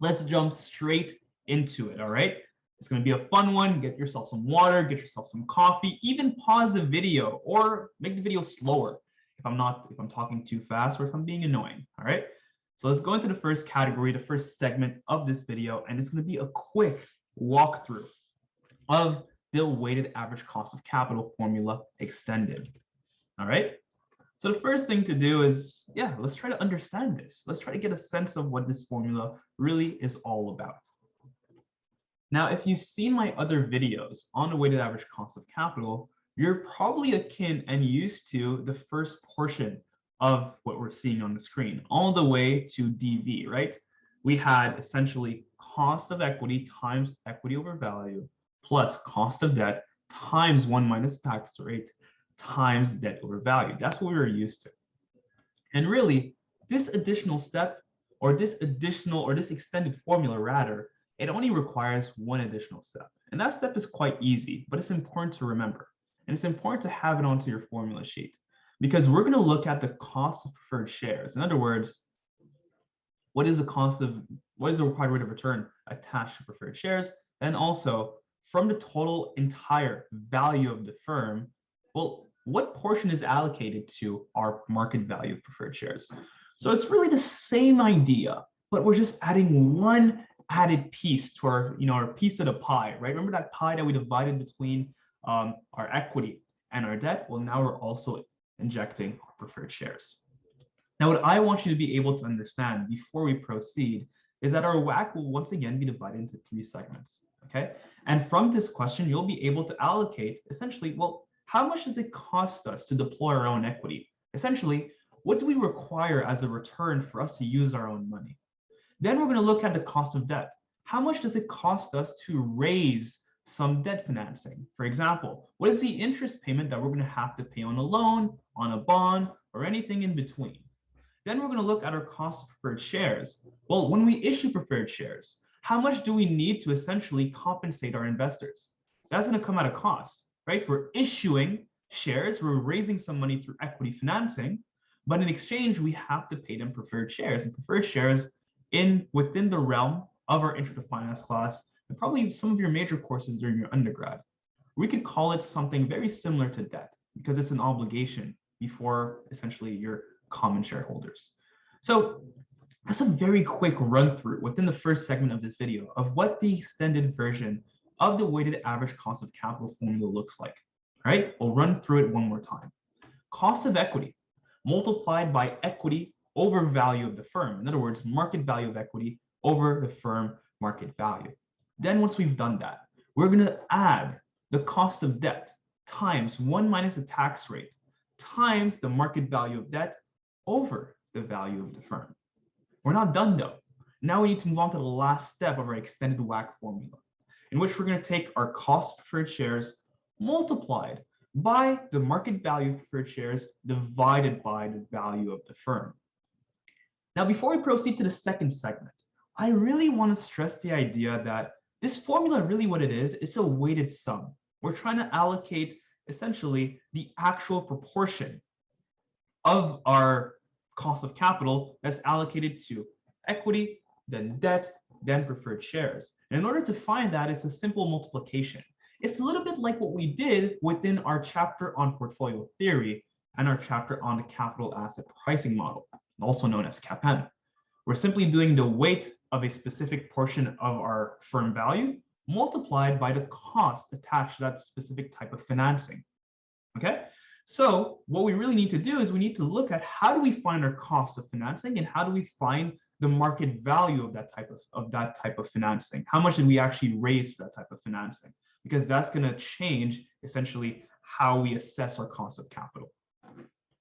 let's jump straight into it, all right? It's going to be a fun one. Get yourself some water, get yourself some coffee, even pause the video or make the video slower if I'm talking too fast or if I'm being annoying, all right? So let's go into the first category, the first segment of this video, and it's going to be a quick walkthrough of the weighted average cost of capital formula extended, all right? So the first thing to do is, let's try to understand this. Let's try to get a sense of what this formula really is all about. Now, if you've seen my other videos on the weighted average cost of capital, you're probably akin and used to the first portion of what we're seeing on the screen, all the way to DV, right? We had essentially cost of equity times equity over value plus cost of debt times 1 minus tax rate times debt over value. That's what we were used to. And really, this additional step or this extended formula rather, it only requires one additional step. And that step is quite easy, but it's important to remember. And it's important to have it onto your formula sheet because we're going to look at the cost of preferred shares. In other words, what is the required rate of return attached to preferred shares? And also from the total entire value of the firm, well, what portion is allocated to our market value of preferred shares? So it's really the same idea, but we're just adding one added piece to our piece of the pie, right? Remember that pie that we divided between our equity and our debt? Well, now we're also injecting preferred shares. Now, what I want you to be able to understand before we proceed is that our WACC will once again be divided into 3 segments, okay? And from this question, you'll be able to allocate essentially, well, how much does it cost us to deploy our own equity? Essentially, what do we require as a return for us to use our own money? Then we're going to look at the cost of debt. How much does it cost us to raise some debt financing? For example, what is the interest payment that we're going to have to pay on a loan, on a bond, or anything in between? Then we're going to look at our cost of preferred shares. Well, when we issue preferred shares, how much do we need to essentially compensate our investors? That's going to come at a cost, right? We're issuing shares, we're raising some money through equity financing, but in exchange, we have to pay them preferred shares. And preferred shares within the realm of our Intro to Finance class, and probably some of your major courses during your undergrad. We could call it something very similar to debt because it's an obligation before essentially your common shareholders. So that's a very quick run through within the first segment of this video of what the extended version of the weighted average cost of capital formula looks like. All right, we'll run through it one more time. Cost of equity multiplied by equity over value of the firm. In other words, market value of equity over the firm market value. Then once we've done that, we're going to add the cost of debt times 1 minus the tax rate times the market value of debt over the value of the firm. We're not done though. Now we need to move on to the last step of our extended WACC formula, in which we're going to take our cost of preferred shares multiplied by the market value of preferred shares divided by the value of the firm. Now, before we proceed to the second segment, I really want to stress the idea that this formula, really what it is, it's a weighted sum. We're trying to allocate essentially the actual proportion of our cost of capital that's allocated to equity, then debt, then preferred shares. And in order to find that, it's a simple multiplication. It's a little bit like what we did within our chapter on portfolio theory and our chapter on the capital asset pricing model, also known as CAPM. We're simply doing the weight of a specific portion of our firm value multiplied by the cost attached to that specific type of financing. Okay, so what we really need to do is we need to look at how do we find our cost of financing and how do we find the market value of that type of financing? How much did we actually raise for that type of financing? Because that's going to change essentially how we assess our cost of capital.